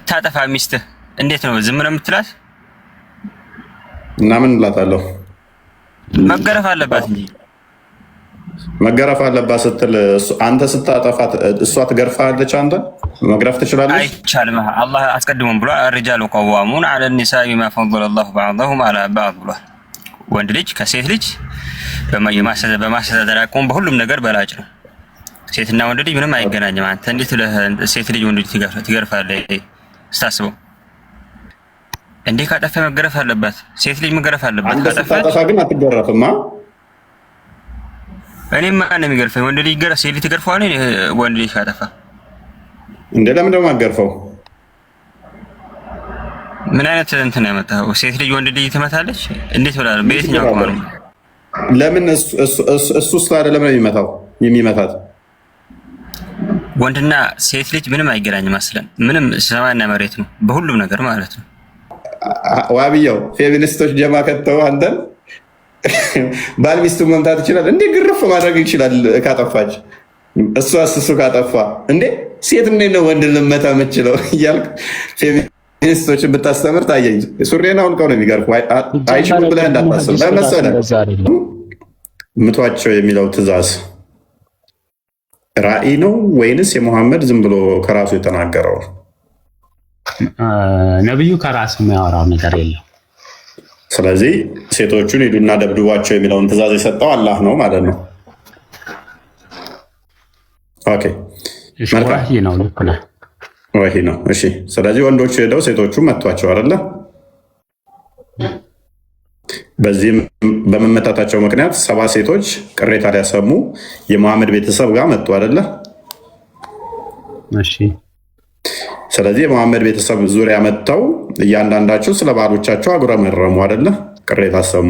ታጠፋ ሚስትህ እንዴት ነው ዝም ነው የምትላት? እና ምን እላታለሁ? መገረፍ አለባት እንጂ መገረፍ አለባት ስትል አንተ ስታጠፋት እሷ ትገርፋለች፣ አንተ መግረፍ ትችላለች? አይቻልም። አላህ አስቀድሞም ብሏል፣ الرجال قوامون على النساء بما فضل الله بعضهم على بعض ብሏል። ወንድ ልጅ ከሴት ልጅ በማስተዳደር አቅሙ በሁሉም ነገር በላጭ ነው። ሴትና ወንድ ልጅ ምንም አይገናኝም። አንተ እንዴት ሴት ልጅ ወንድ ልጅ ትገርፋለህ? ስታስበው እንዴ ካጠፋ መገረፍ አለባት። ሴት ልጅ መገረፍ አለባት። አንተ ስታጠፋ ግን አትገረፍማ። እኔ ማን ነው የሚገርፈኝ? ወንድ ልጅ ገረፍ ሴት ልጅ ትገርፈዋለህ? ወንድ ልጅ ካጠፋ እንዴ ለምን ደሞ አትገርፈው? ምን አይነት እንትን ነው ያመጣው? ሴት ልጅ ወንድ ልጅ ትመታለች? እንዴት ብላል? በየትኛው ቆመን? ለምን እሱ ስላለ ለምን የሚመታት? ወንድና ሴት ልጅ ምንም አይገናኝም። አስለን ምንም ሰማይና መሬት ነው በሁሉም ነገር ማለት ነው። ዋብያው ፌሚኒስቶች ጀማ ከተው አንተን ባል ሚስቱን መምታት ይችላል እንዴ? ግርፍ ማድረግ ይችላል ካጠፋች። እሱ ካጠፋ እንዴ ሴት እንዴት ነው ወንድ ልመታ የምችለው እያልክ ፌሚኒስቶችን ብታስተምር ታየኝ። ሱሬን አውልቀው ነው የሚገርፉ። አይችሉም ብለህ እንዳታስብ። ለመሰለህ ምቷቸው የሚለው ትእዛዝ ራእይ ነው ወይንስ የሙሐመድ ዝም ብሎ ከራሱ የተናገረው? ነብዩ ከራሱ የሚያወራው ነገር የለም። ስለዚህ ሴቶቹን ሂዱና ደብድቧቸው የሚለውን ትእዛዝ የሰጠው አላህ ነው ማለት ነው። ኦኬ ወህይ ነው። ልክ ነህ፣ ወህይ ነው። እሺ፣ ስለዚህ ወንዶቹ ሄደው ሴቶቹ መቷቸው አይደለ? በዚህም በመመታታቸው ምክንያት 70 ሴቶች ቅሬታ ሊያሰሙ የመሐመድ ቤተሰብ ጋር መጡ አይደለ? እሺ። ስለዚህ የመሐመድ ቤተሰብ ዙሪያ መጥተው እያንዳንዳቸው ስለ ባሎቻቸው አጉረመረሙ አይደለ? ቅሬታ አሰሙ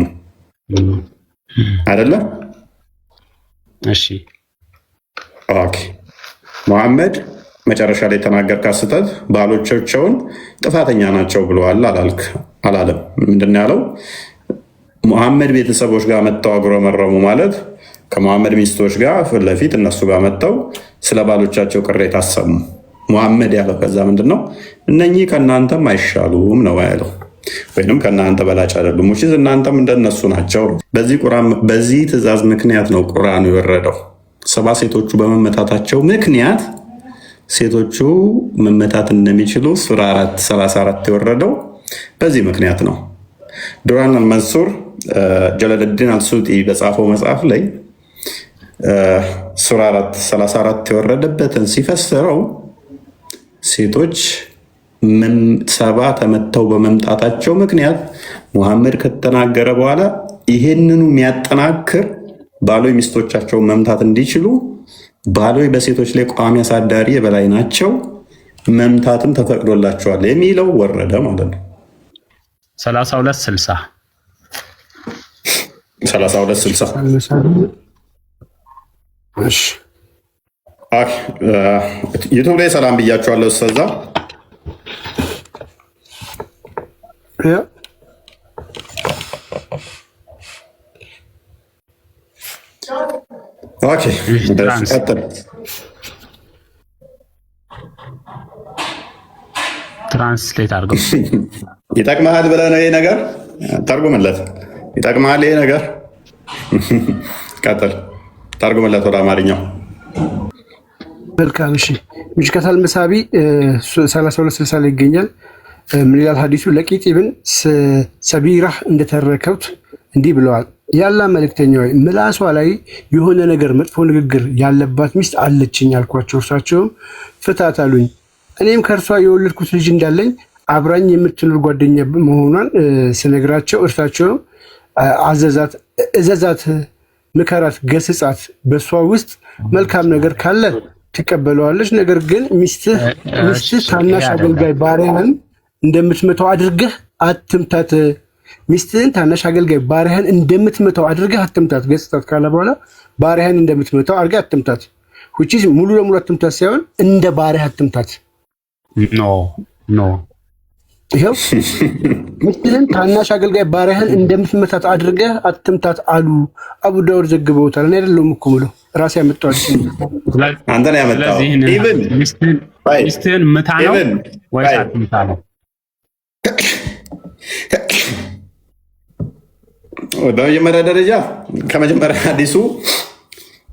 አይደለ? እሺ። ኦኬ። መሐመድ መጨረሻ ላይ የተናገርካት ስህተት ባሎቻቸውን ጥፋተኛ ናቸው ብለዋል አላለም። ምንድን ነው ያለው? መሐመድ ቤተሰቦች ጋር መጥተው አጉረመረሙ ማለት ከመሐመድ ሚስቶች ጋር ፊት ለፊት እነሱ ጋር መጥተው ስለ ባሎቻቸው ቅሬታ አሰሙ። መሐመድ ያለው ከዛ ምንድን ነው? እነኚህ ከእናንተም አይሻሉም ነው ያለው፣ ወይም ከእናንተ በላጭ አይደሉም፣ እናንተም እንደነሱ ናቸው። በዚህ ትእዛዝ ምክንያት ነው ቁርአኑ የወረደው። 70 ሴቶቹ በመመታታቸው ምክንያት ሴቶቹ መመታት እንደሚችሉ ሱራ 434 የወረደው በዚህ ምክንያት ነው። ዱራን አልመንሱር ጀለልዲን አልሱጢ በጻፈው መጽሐፍ ላይ ሱራ 434 የወረደበትን ሲፈስረው ሴቶች 70 ተመተው በመምጣታቸው ምክንያት ሙሐመድ ከተናገረ በኋላ ይሄንኑ የሚያጠናክር ባሎች ሚስቶቻቸውን መምታት እንዲችሉ ባሎች በሴቶች ላይ ቋሚ አሳዳሪ የበላይ ናቸው፣ መምታትም ተፈቅዶላቸዋል የሚለው ወረደ ማለት ነው። 3260 እሺ፣ ዩቱብ ላይ ሰላም ብያቸዋለሁ። እስተዛ ትራንስሌት አድርገው ይጠቅመሃል ብለህ ነው ይሄ ነገር ተርጉምለት። ይጠቅመሃል ይሄ ነገር ቀጥል፣ ተርጉምለት ወደ አማርኛው። መልካም። እሺ፣ ሚሽከታል መሳቢ 3260 ላይ ይገኛል። ምን ይላል ሐዲሱ? ለቂጥ ኢብን ሰቢራህ እንደተረከብት እንዲህ ብለዋል። ያላ መልእክተኛ ወይ ምላሷ ላይ የሆነ ነገር መጥፎ ንግግር ያለባት ሚስት አለችኝ አልኳቸው። እርሳቸውም ፍታት አሉኝ። እኔም ከእርሷ የወለድኩት ልጅ እንዳለኝ አብራኝ የምትኖር ጓደኛ መሆኗን ስነግራቸው እርሳቸውም እዘዛት፣ ምከራት፣ ገስጻት። በእሷ ውስጥ መልካም ነገር ካለ ትቀበለዋለች። ነገር ግን ሚስትህ ታናሽ አገልጋይ ባሪያህን እንደምትመታው አድርገህ አትምታት። ሚስትህን ታናሽ አገልጋይ ባሪያህን እንደምትመታው አድርገህ አትምታት። ገስጻት ካለ በኋላ ባሪያህን እንደምትመታው አድርገህ አትምታት። ውጪ ሙሉ ለሙሉ አትምታት ሳይሆን እንደ ባሪያህ አትምታት። ኖ ይኸው ሚስትህን ታናሽ አገልጋይ ባሪያህን እንደምትመታት አድርገህ አትምታት አሉ። አቡ ዳውድ ዘግበውታል። እኔ አይደለሁም እኮ የምለው ራሴ ያመጣው አንተ ነው ያመጣው። ኢቭን ሚስትህን ምታ ነው ወይስ አትምታ ነው? በመጀመሪያ ደረጃ ከመጀመሪያ ሐዲሱ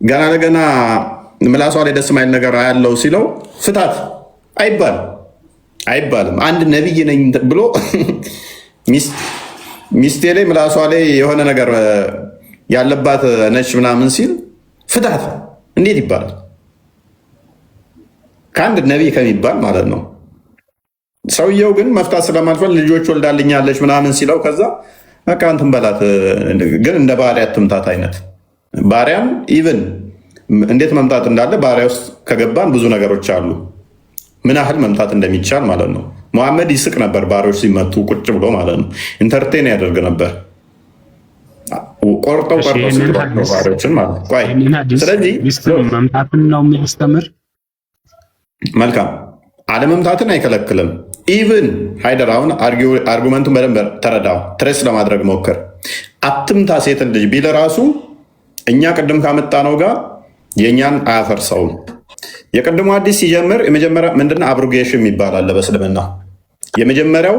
ገና ለገና ምላሷ ላይ ደስ ማይል ነገር ያለው ሲለው ፍታት አይባልም። አንድ ነቢይ ነኝ ብሎ ሚስቴ ላይ ምላሷ ላይ የሆነ ነገር ያለባት ነች ምናምን ሲል ፍታት እንዴት ይባላል? ከአንድ ነቢይ ከሚባል ማለት ነው። ሰውየው ግን መፍታት ስለማልፈል ልጆች ወልዳልኛለች ምናምን ሲለው ከዛ በቃ እንትን በላት፣ ግን እንደ ባሪያ ትምታት አይነት ባሪያም ኢቭን እንዴት መምታት እንዳለ ባሪያ ውስጥ ከገባን ብዙ ነገሮች አሉ፣ ምን ያህል መምታት እንደሚቻል ማለት ነው። መሐመድ ይስቅ ነበር ባሪያዎች ሲመቱ ቁጭ ብሎ ማለት ነው። ኢንተርቴን ያደርግ ነበር። ቆርጠው ባሪያዎችን ማለት ነው። ስለዚህ መምታትን ነው የሚያስተምር። መልካም አለመምታትን አይከለክልም። ኢቭን ሃይደር አሁን አርጉመንቱን በደንብ ተረዳው፣ ትሬስ ለማድረግ ሞክር። አትምታ ሴትን ልጅ ቢል ራሱ እኛ ቅድም ካመጣ ነው ጋር የእኛን አያፈርሰውም። የቅድሙ አዲስ ሲጀምር የመጀመሪያ ምንድነው አብሮጌሽን ይባላል በእስልምና። የመጀመሪያው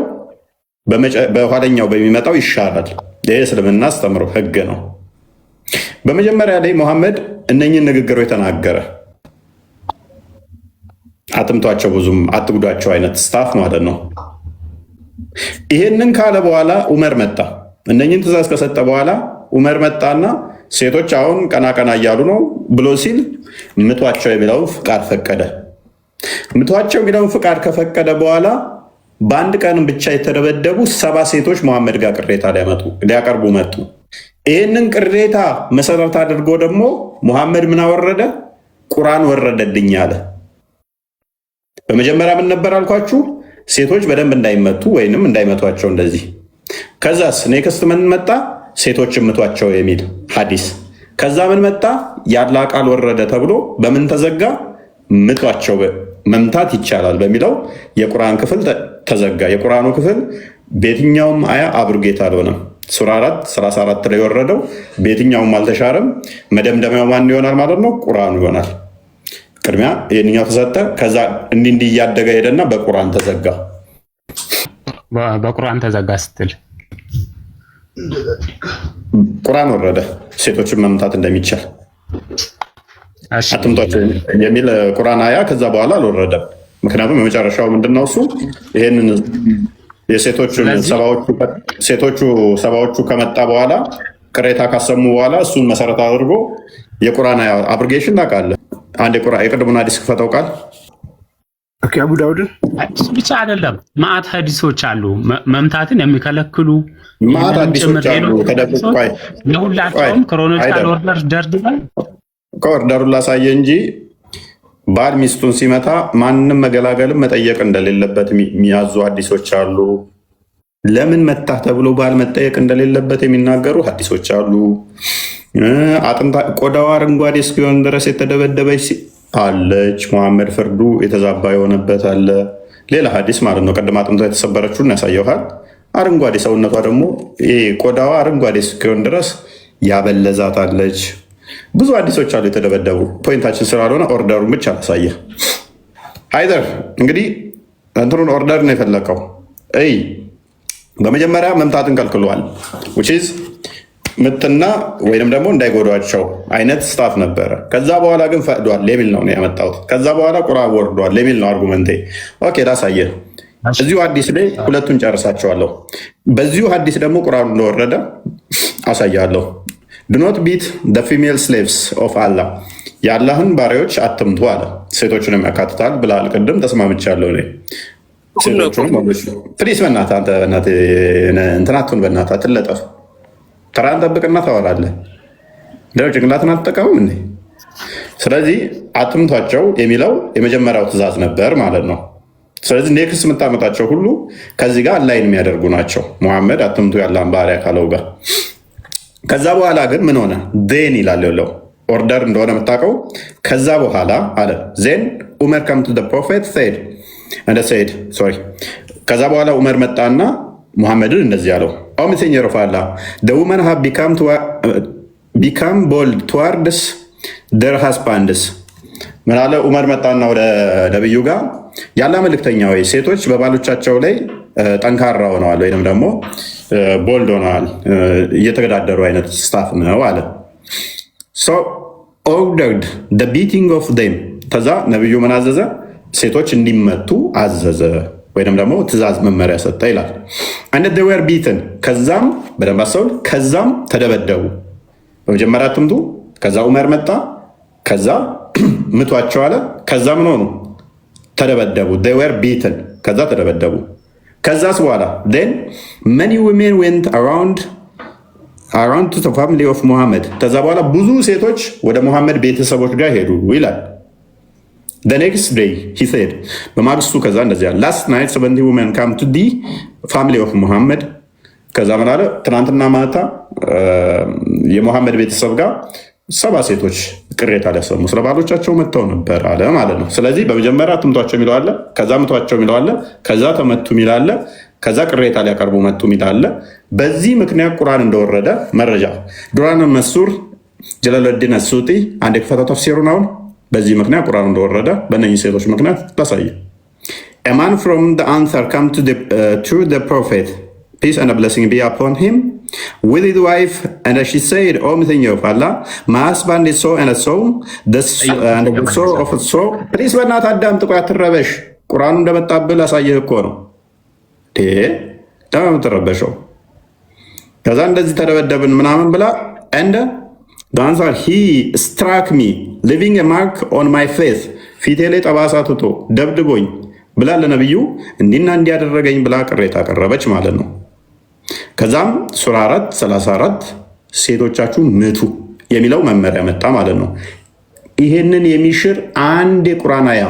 በኋለኛው በሚመጣው ይሻራል። ይህ እስልምና አስተምሮ ህግ ነው። በመጀመሪያ ላይ መሐመድ እነኝን ንግግሮች ተናገረ። አትምቷቸው፣ ብዙም አትጉዷቸው አይነት ስታፍ ማለት ነው። ይሄንን ካለ በኋላ ዑመር መጣ። እነኝን ትእዛዝ ከሰጠ በኋላ ዑመር መጣና ሴቶች አሁን ቀና ቀና እያሉ ነው ብሎ ሲል ምቷቸው የሚለውን ፍቃድ ፈቀደ። ምቷቸው የሚለውን ፍቃድ ከፈቀደ በኋላ በአንድ ቀን ብቻ የተደበደቡ 70 ሴቶች መሐመድ ጋር ቅሬታ ሊያቀርቡ መጡ። ይህንን ቅሬታ መሰረት አድርጎ ደግሞ መሐመድ ምን አወረደ? ቁርአን ወረደልኝ አለ። በመጀመሪያ ምን ነበር አልኳችሁ? ሴቶች በደንብ እንዳይመቱ ወይንም እንዳይመቷቸው እንደዚህ። ከዛስ ኔክስት ምን መጣ? ሴቶች ምቷቸው የሚል ሐዲስ። ከዛ ምን መጣ? ያላ ቃል ወረደ ተብሎ በምን ተዘጋ? ምቷቸው መምታት ይቻላል በሚለው የቁርአን ክፍል ተዘጋ። የቁርአኑ ክፍል በየትኛውም አያ አብሩጌት አልሆነም። ሱራ 4 34 ላይ የወረደው በየትኛውም አልተሻረም። መደምደሚያው ማን ይሆናል ማለት ነው? ቁርአኑ ይሆናል። ቅድሚያ ይህንኛው ተሰጠ። ከዛ እንዲህ እያደገ ሄደና በቁርአን ተዘጋ። በቁርአን ተዘጋ ስትል ቁርአን ወረደ ሴቶችን መምታት እንደሚቻል አትምቷቸው የሚል ቁርአን አያ ከዛ በኋላ አልወረደም። ምክንያቱም የመጨረሻው ምንድነው እሱ ይሄንን ሴቶቹ ሰባዎቹ ከመጣ በኋላ ቅሬታ ካሰሙ በኋላ እሱን መሰረት አድርጎ የቁርአን አያ አብሪጌሽን ታውቃለህ። አንድ የቅድሙን ሐዲስ ክፈተው ቃል አቡ ዳውድን እሱ ብቻ አይደለም፣ ማአት ሐዲሶች አሉ መምታትን የሚከለክሉ ማአት ሐዲሶች አሉ። ተደብቋይ ለሁላቸውም ክሮኖሎጂካል ኦርደር ደርድረን ከኦርደሩን ላሳየ እንጂ ባል ሚስቱን ሲመታ ማንም መገላገልም መጠየቅ እንደሌለበት የሚያዙ ሐዲሶች አሉ። ለምን መታህ ተብሎ ባል መጠየቅ እንደሌለበት የሚናገሩ ሐዲሶች አሉ። አጥንታ ቆዳዋ አረንጓዴ እስኪሆን ድረስ የተደበደበች አለች። መሐመድ ፍርዱ የተዛባ የሆነበት አለ። ሌላ ሐዲስ ማለት ነው። ቀደም አጥንቷ የተሰበረችውን ያሳየዋል። አረንጓዴ ሰውነቷ ደግሞ ቆዳዋ አረንጓዴ እስኪሆን ድረስ ያበለዛት አለች። ብዙ ሐዲሶች አሉ የተደበደቡ። ፖይንታችን ስላልሆነ ኦርደሩን ብቻ አላሳየ። ሃይደር እንግዲህ እንትኑን ኦርደር ነው የፈለቀው። በመጀመሪያ መምታትን ከልክሏል። ምትና ወይንም ደግሞ እንዳይጎዷቸው አይነት ስታፍ ነበረ። ከዛ በኋላ ግን ፈቅዷል የሚል ነው ያመጣሁት። ከዛ በኋላ ቁርአን ወርዷል የሚል ነው አርጉመንቴ። ኦኬ ላሳየ። እዚሁ ሐዲስ ላይ ሁለቱን ጨርሳቸዋለሁ። በዚሁ ሐዲስ ደግሞ ቁርአን እንደወረደ አሳያለሁ። ዱ ኖት ቢት ዘ ፊሜል ስሌቭስ ኦፍ አላህ፣ የአላህን ባሪያዎች አትምቱ አለ። ሴቶቹንም ያካትታል ብለሃል ቅድም፣ ተስማምቻለሁ። ሴቶቹንም ፕሊስ በእናትህ አንተ እንትናቱን በእናትህ አትለጠፍ። ተራን ጠብቅና ታወራለህ። እንደው ጭንቅላትን አትጠቀምም እንዴ? ስለዚህ አትምቷቸው የሚለው የመጀመሪያው ትእዛዝ ነበር ማለት ነው። ስለዚህ ኔክስት የምታመጣቸው ሁሉ ከዚህ ጋር ላይን የሚያደርጉ ናቸው። ሙሐመድ አትምቱ ያላህን ባሪያ ካለው ጋር። ከዛ በኋላ ግን ምን ሆነ? ዜን ይላል ያለው ኦርደር እንደሆነ የምታውቀው። ከዛ በኋላ አለ ዜን ኡመር ከም ቱ ፕሮፌት ሰይድ ከዛ በኋላ ኡመር መጣና ሙሐመድን እንደዚህ ያለው ሜሴንጀር ኦፍ አላህ the women have become bold towards their husbands ምን አለ ዑመር መጣና ወደ ነብዩ ጋር ያለ መልእክተኛ ወይ ሴቶች በባሎቻቸው ላይ ጠንካራ ሆነዋል ወይንም ደግሞ ቦልድ ሆነዋል እየተገዳደሩ አይነት ስታፍ ነው አለ። so ordered the beating of them ከዛ ነብዩ ምን አዘዘ? ሴቶች እንዲመቱ አዘዘ ወይንም ደግሞ ትእዛዝ መመሪያ ሰጠ ይላል። and they were beaten ከዛም በደንብ አስተውል፣ ከዛም ተደበደቡ። በመጀመሪያ ትምቱ፣ ከዛ ዑመር መጣ፣ ከዛ ምቷቸው አለ፣ ከዛ ምን ሆኑ? ተደበደቡ። they were beaten ከዛ ተደበደቡ። ከዛስ በኋላ then many women went around to the family of Muhammad ከዛ በኋላ ብዙ ሴቶች ወደ ሙሐመድ ቤተሰቦች ጋር ሄዱ ይላል። the next day he said በማግስቱ ከዛ እንደዚህ ያለ last night 70 women come to the family of Muhammad ከዛ ምን አለ? ትናንትና ማታ የሙሐመድ ቤተሰብ ጋር 70 ሴቶች ቅሬታ ሊያሰሙ ስለ ባሎቻቸው መጥተው ነበር አለ ማለት ነው። ስለዚህ በመጀመሪያ ትምቷቸው የሚለው አለ፣ ከዛ ምቷቸው የሚለው አለ፣ ከዛ ተመቱ የሚል አለ፣ ከዛ ቅሬታ ሊያቀርቡ መጡ የሚል አለ። በዚህ ምክንያት ቁርአን እንደወረደ መረጃ ዱራን መንሱር ጀላሉዲን አሱጢ አንድ ክፈተው ተፍሲሩን አሁን በዚህ ምክንያት ቁርአን እንደወረደ በእነዚህ ሴቶች ምክንያት ታሳየ። a man from the answer come to the prophet peace and blessing be upon him with his wife and she said oh messenger of Allah my husband is so and so and so of so please በእናትህ አዳምጥ፣ ቆይ አትረበሽ። ቁርአኑ እንደመጣብህ ላሳየህ እኮ ነው ደም ተረበሸው። ከዛ እንደዚህ ተደበደብን ምናምን ብላ and the answer he struck me leaving a mark on my face ፊቴ ላይ ጠባሳ ትቶ ደብድቦኝ ብላ ለነብዩ እንዲና እንዲያደረገኝ ብላ ቅሬታ ቀረበች ማለት ነው። ከዛም ሱራ 4:34 ሴቶቻችሁ ምቱ የሚለው መመሪያ መጣ ማለት ነው። ይሄንን የሚሽር አንድ የቁርአን አያ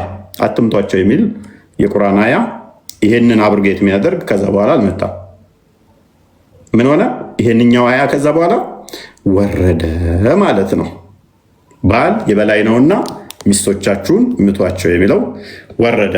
አትምቷቸው የሚል የቁርአን አያ ይሄንን አብርጌት የሚያደርግ ከዛ በኋላ አልመጣም። ምን ሆነ? ይሄንኛው አያ ከዛ በኋላ ወረደ ማለት ነው። ባል የበላይ ነውና ሚስቶቻችሁን ምቷቸው የሚለው ወረደ።